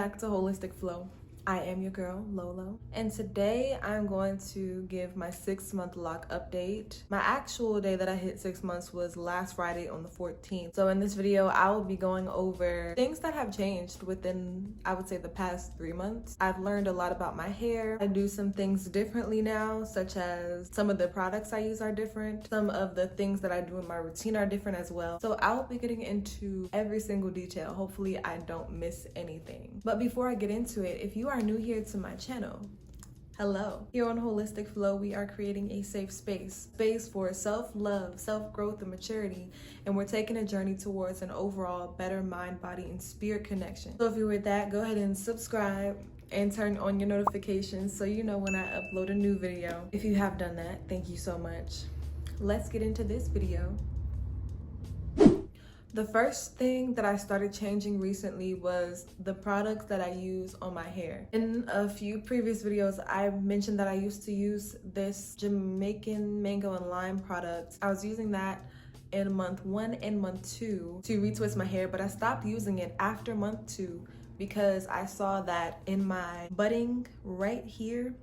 back to Holistic Flow. I am your girl, Lolo, and today I'm going to give my 6-month lock update. My actual day that I hit 6 months was last Friday on the 14th. So in this video, I will be going over things that have changed within, I would say, the past 3 months. I've learned a lot about my hair. I do some things differently now, such as some of the products I use are different. Some of the things that I do in my routine are different as well. So I will be getting into every single detail. Hopefully I don't miss anything. But before I get into it, if you are new here to my channel, hello. Here on Holistic Flow, we are creating a safe space for self-love, self-growth, and maturity, and we're taking a journey towards an overall better mind, body, and spirit connection. So if you're with that, go ahead and subscribe and turn on your notifications so you know when I upload a new video. If you have done that, thank you so much. Let's get into this video. The first thing that I started changing recently was the products that I use on my hair. In a few previous videos, I mentioned that I used to use this Jamaican mango and lime product. I was using that in month 1 and month 2 to retwist my hair, but I stopped using it after month 2 because I saw that in my budding right here,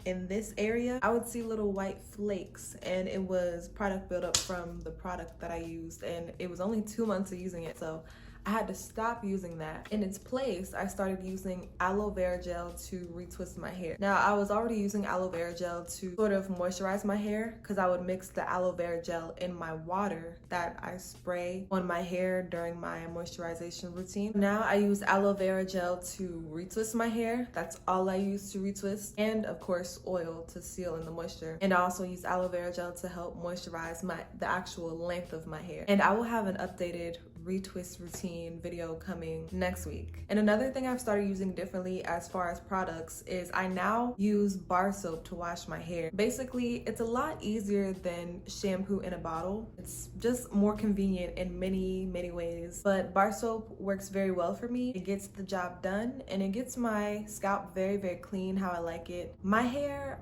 in this area, I would see little white flakes, and it was product buildup from the product that I used, and it was only 2 months of using it, so I had to stop using that. In its place, I started using aloe vera gel to retwist my hair. Now, I was already using aloe vera gel to sort of moisturize my hair because I would mix the aloe vera gel in my water that I spray on my hair during my moisturization routine. Now I use aloe vera gel to retwist my hair. That's all I use to retwist. And of course, oil to seal in the moisture. And I also use aloe vera gel to help moisturize the actual length of my hair. And I will have an updated retwist routine video coming next week. And another thing I've started using differently as far as products is I now use bar soap to wash my hair. Basically, it's a lot easier than shampoo in a bottle. It's just more convenient in many ways, but bar soap works very well for me. It gets the job done and it gets my scalp very clean how I like it. My hair,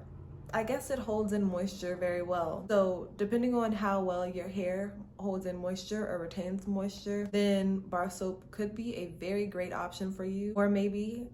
I guess it holds in moisture very well. So depending on how well your hair holds in moisture or retains moisture, then bar soap could be a very great option for you. Or maybe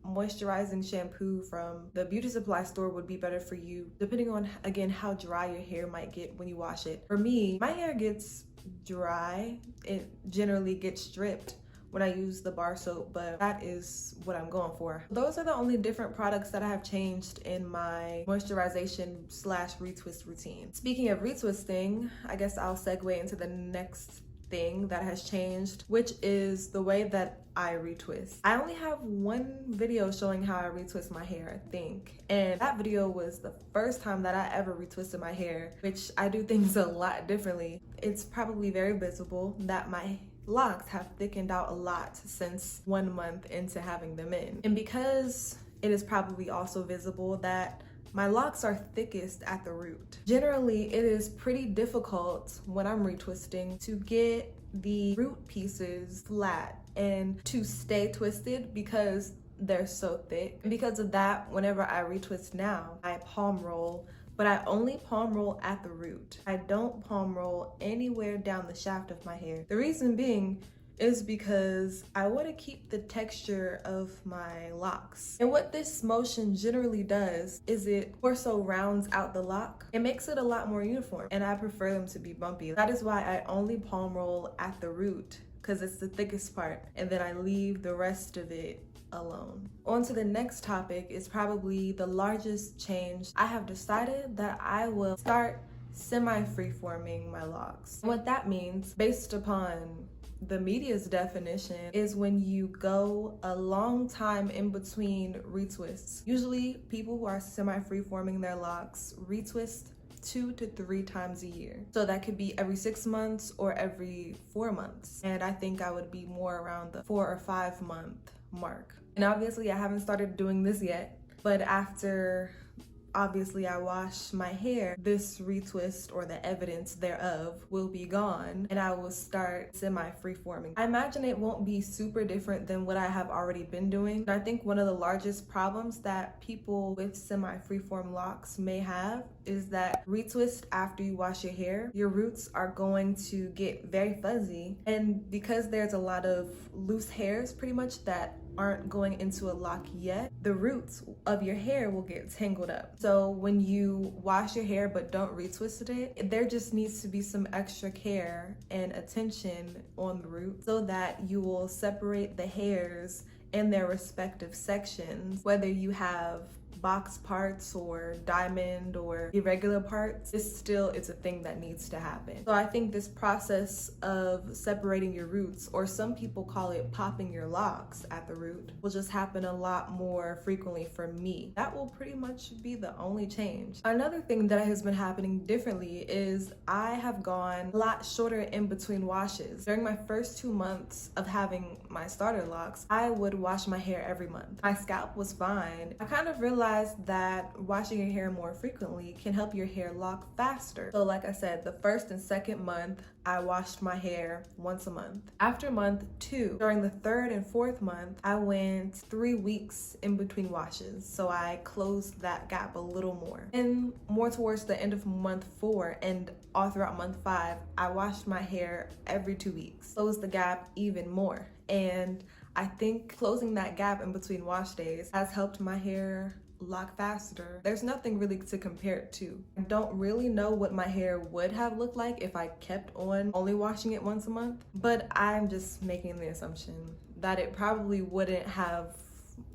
moisturizing shampoo from the beauty supply store would be better for you, depending on, again, how dry your hair might get when you wash it. For me, my hair gets dry. It generally gets stripped when I use the bar soap, but that is what I'm going for. Those are the only different products that I have changed in my moisturization / retwist routine. Speaking of retwisting, I guess I'll segue into the next thing that has changed, which is the way that I retwist. I only have one video showing how I retwist my hair, I think. And that video was the first time that I ever retwisted my hair, which I do things a lot differently. It's probably very visible that my locks have thickened out a lot since 1 month into having them in. And because it is probably also visible that my locks are thickest at the root. Generally, it is pretty difficult when I'm retwisting to get the root pieces flat and to stay twisted because they're so thick. And because of that, whenever I retwist now, I palm roll, but I only palm roll at the root. I don't palm roll anywhere down the shaft of my hair. The reason being is because I want to keep the texture of my locks. And what this motion generally does is it more so rounds out the lock. It makes it a lot more uniform, and I prefer them to be bumpy. That is why I only palm roll at the root, because it's the thickest part, and then I leave the rest of it alone. On to the next topic is probably the largest change. I have decided that I will start semi-freeforming my locks. What that means, based upon the media's definition, is when you go a long time in between retwists. Usually people who are semi-freeforming their locks retwist 2 to 3 times a year. So that could be every 6 months or every 4 months. And I think I would be more around the 4 or 5 month mark. And obviously I haven't started doing this yet, but after obviously I wash my hair, this retwist or the evidence thereof will be gone and I will start semi-freeforming. I imagine it won't be super different than what I have already been doing. I think one of the largest problems that people with semi-freeform locks may have is that retwist after you wash your hair, your roots are going to get very fuzzy, and because there's a lot of loose hairs pretty much that aren't going into a lock yet, the roots of your hair will get tangled up. So when you wash your hair but don't retwist it, there just needs to be some extra care and attention on the root so that you will separate the hairs in their respective sections, whether you have box parts or diamond or irregular parts. It's a thing that needs to happen. So I think this process of separating your roots, or some people call it popping your locks at the root, will just happen a lot more frequently for me. That will pretty much be the only change. Another thing that has been happening differently is I have gone a lot shorter in between washes. During my first 2 months of having my starter locks, I would wash my hair every month. My scalp was fine. I kind of realized that washing your hair more frequently can help your hair lock faster. So like I said, the first and second month, I washed my hair once a month. After month 2, during the 3rd and 4th month, I went 3 weeks in between washes. So I closed that gap a little more. And more towards the end of month 4 and all throughout month 5, I washed my hair every 2 weeks. Closed the gap even more. And I think closing that gap in between wash days has helped my hair lock faster. There's nothing really to compare it to. I don't really know what my hair would have looked like if I kept on only washing it once a month, but I'm just making the assumption that it probably wouldn't have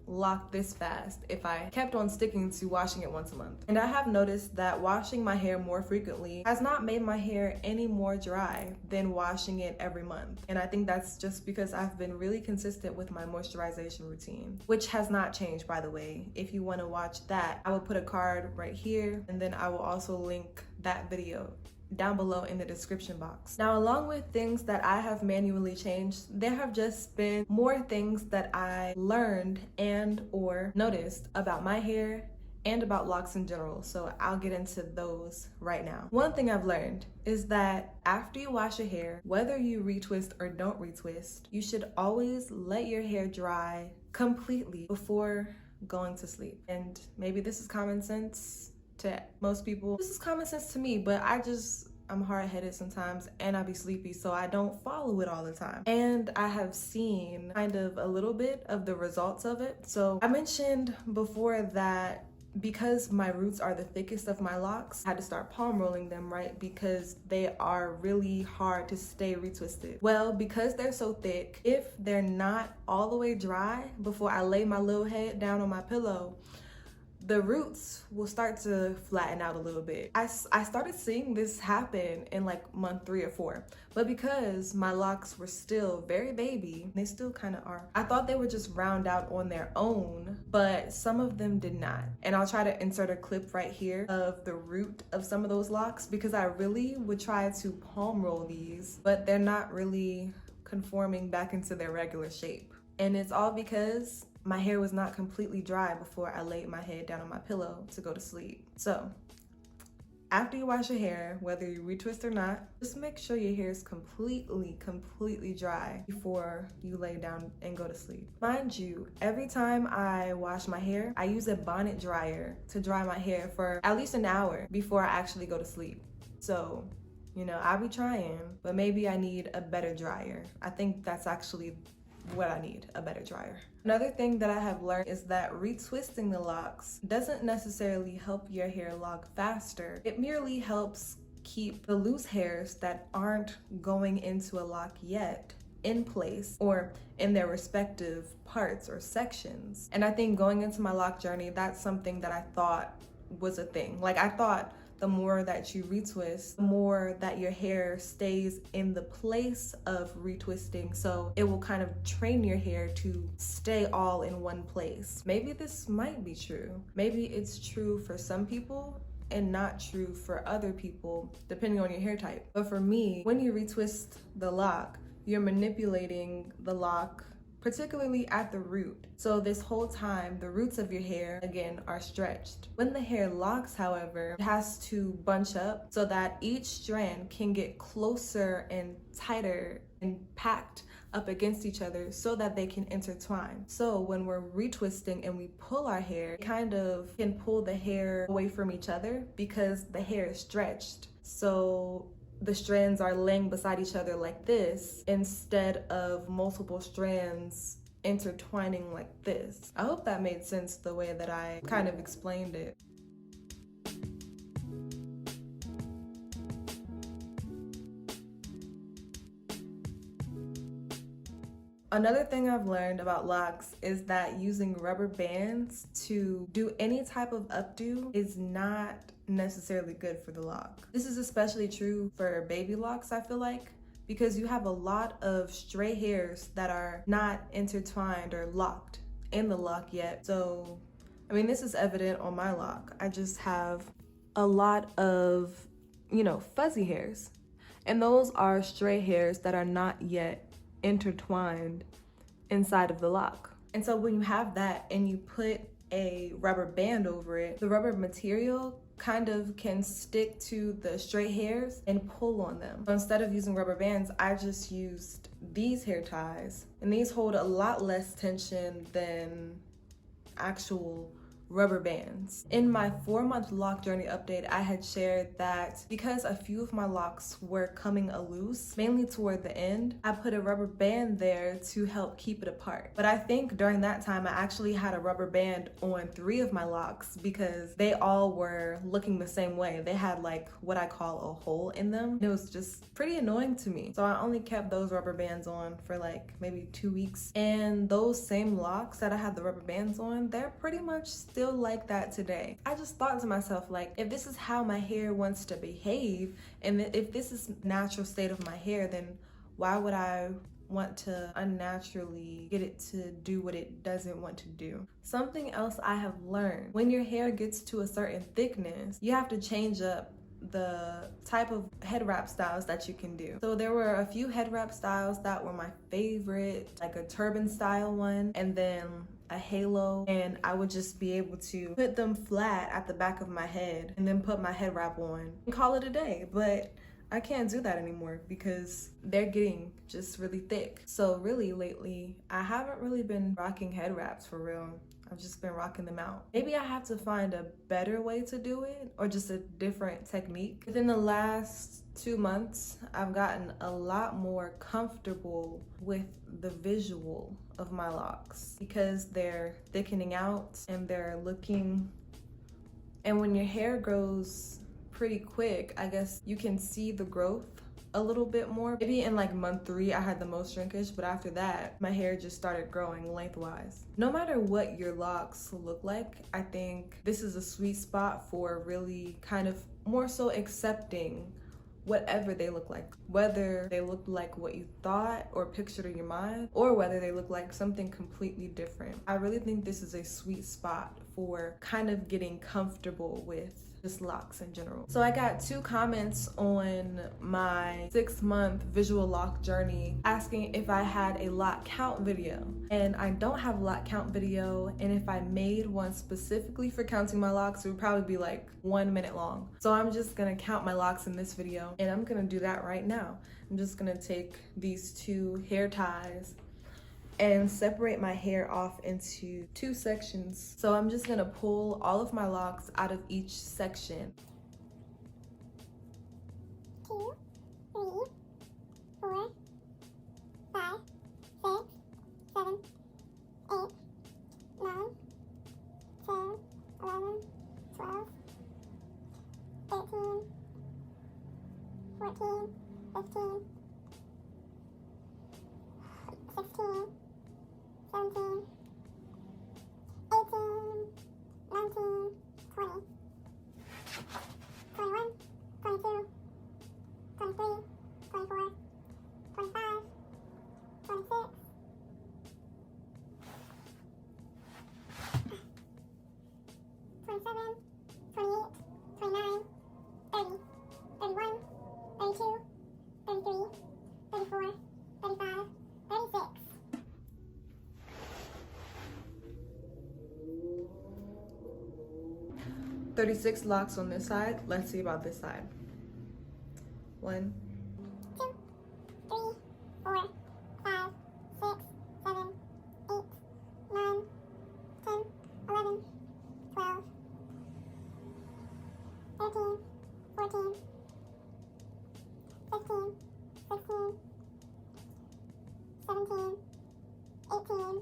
locked this fast if I kept on sticking to washing it once a month. And I have noticed that washing my hair more frequently has not made my hair any more dry than washing it every month. And I think that's just because I've been really consistent with my moisturization routine, which has not changed, by the way. If you want to watch that, I will put a card right here, and then I will also link that video down below in the description box. Now, along with things that I have manually changed, there have just been more things that I learned and or noticed about my hair and about locks in general. So I'll get into those right now. One thing I've learned is that after you wash your hair, whether you retwist or don't retwist, you should always let your hair dry completely before going to sleep. And maybe this is common sense to most people. This is common sense to me, but I'm hard-headed sometimes and I be sleepy, so I don't follow it all the time. And I have seen kind of a little bit of the results of it. So I mentioned before that because my roots are the thickest of my locks, I had to start palm rolling them, right? Because they are really hard to stay retwisted. Well, because they're so thick, if they're not all the way dry before I lay my little head down on my pillow, the roots will start to flatten out a little bit. I started seeing this happen in like month 3 or 4, but because my locks were still very baby, they still kind of are, I thought they would just round out on their own, but some of them did not. And I'll try to insert a clip right here of the root of some of those locks, because I really would try to palm roll these, but they're not really conforming back into their regular shape. And it's all because my hair was not completely dry before I laid my head down on my pillow to go to sleep. So after you wash your hair, whether you retwist or not, just make sure your hair is completely dry before you lay down and go to sleep. Mind you, every time I wash my hair, I use a bonnet dryer to dry my hair for at least an hour before I actually go to sleep. So, you know, I'll be trying, but maybe I need a better dryer. I think that's actually what I need, a better dryer. Another thing that I have learned is that retwisting the locks doesn't necessarily help your hair lock faster. It merely helps keep the loose hairs that aren't going into a lock yet in place or in their respective parts or sections. And I think going into my lock journey, that's something that I thought was a thing. Like, I thought the more that you retwist, the more that your hair stays in the place of retwisting. So it will kind of train your hair to stay all in one place. Maybe this might be true. Maybe it's true for some people and not true for other people, depending on your hair type. But for me, when you retwist the lock, you're manipulating the lock, particularly at the root. So this whole time, the roots of your hair, again, are stretched. When the hair locks, however, it has to bunch up so that each strand can get closer and tighter and packed up against each other so that they can intertwine. So when we're retwisting and we pull our hair, it kind of can pull the hair away from each other because the hair is stretched. So the strands are laying beside each other like this instead of multiple strands intertwining like this. I hope that made sense the way that I kind of explained it. Another thing I've learned about locks is that using rubber bands to do any type of updo is not necessarily good for the lock. This is especially true for baby locks, I feel like, because you have a lot of stray hairs that are not intertwined or locked in the lock yet. So, I mean, this is evident on my lock. I just have a lot of, fuzzy hairs. And those are stray hairs that are not yet intertwined inside of the lock. And so when you have that and you put a rubber band over it, the rubber material kind of can stick to the straight hairs and pull on them. So instead of using rubber bands, I just used these hair ties, and these hold a lot less tension than actual rubber bands. In my 4-month lock journey update, I had shared that because a few of my locks were coming loose, mainly toward the end, I put a rubber band there to help keep it apart. But I think during that time, I actually had a rubber band on 3 of my locks because they all were looking the same way. They had like what I call a hole in them. It was just pretty annoying to me. So I only kept those rubber bands on for like maybe 2 weeks. And those same locks that I had the rubber bands on, they're pretty much still like that today. I just thought to myself, like, if this is how my hair wants to behave, and if this is the natural state of my hair, then why would I want to unnaturally get it to do what it doesn't want to do? Something else I have learned, when your hair gets to a certain thickness, you have to change up the type of head wrap styles that you can do. So there were a few head wrap styles that were my favorite, like a turban style one, and then a halo, and I would just be able to put them flat at the back of my head and then put my head wrap on and call it a day. But I can't do that anymore because they're getting just really thick. So really lately, I haven't really been rocking head wraps for real. I've just been rocking them out. Maybe I have to find a better way to do it or just a different technique. Within the last 2 months, I've gotten a lot more comfortable with the visual of my locks because they're thickening out and they're looking, and when your hair grows pretty quick, I guess you can see the growth a little bit more. Maybe in like month 3 I had the most shrinkage, but after that my hair just started growing lengthwise. No matter what your locks look like, I think this is a sweet spot for really kind of more so accepting whatever they look like, whether they look like what you thought or pictured in your mind, or whether they look like something completely different. I really think this is a sweet spot for kind of getting comfortable with just locks in general. So I got 2 comments on my 6-month visual lock journey asking if I had a lock count video, and I don't have a lock count video, and if I made one specifically for counting my locks, it would probably be like 1 minute long. So I'm just gonna count my locks in this video, and I'm gonna do that right now. I'm just gonna take these 2 hair ties and separate my hair off into 2 sections. So I'm just gonna pull all of my locks out of each section. 2, 3, 4, 5, 6, 7, 8, 9, 10, 11, 12, 13, 14, 15, 16, 17, 18, 19, 20, 21, 22, 23, 24, 25, 26, 27, 28, 29, 30, 31, 32, 33, 34, 35, 36. 36 locks on this side. Let's see about this side. 1, 2, 3, 4, 5, 6, 7, 8, 9, 10, 11, 12, 13, 14, 15, 16, 17, 18,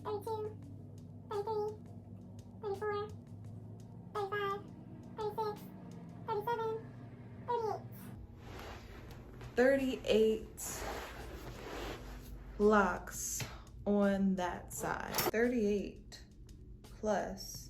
32, 33, 34, 35, 36, 37, 38. 38 locks on that side. 38 plus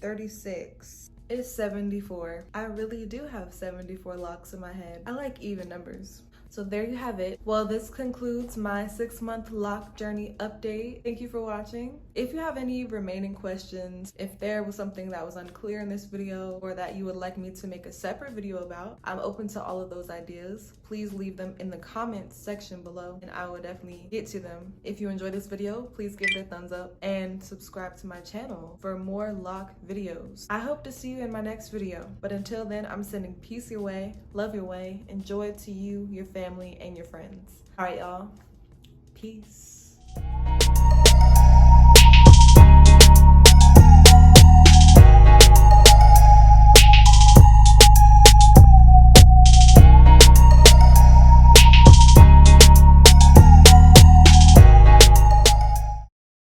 36 is 74. I really do have 74 locks in my head. I like even numbers. So there you have it. Well, this concludes my 6-month lock journey update. Thank you for watching. If you have any remaining questions, if there was something that was unclear in this video or that you would like me to make a separate video about, I'm open to all of those ideas. Please leave them in the comments section below and I will definitely get to them. If you enjoyed this video, please give it a thumbs up and subscribe to my channel for more lock videos. I hope to see you in my next video, but until then, I'm sending peace your way, love your way, and joy to you, your family, and your friends. All right, y'all. Peace.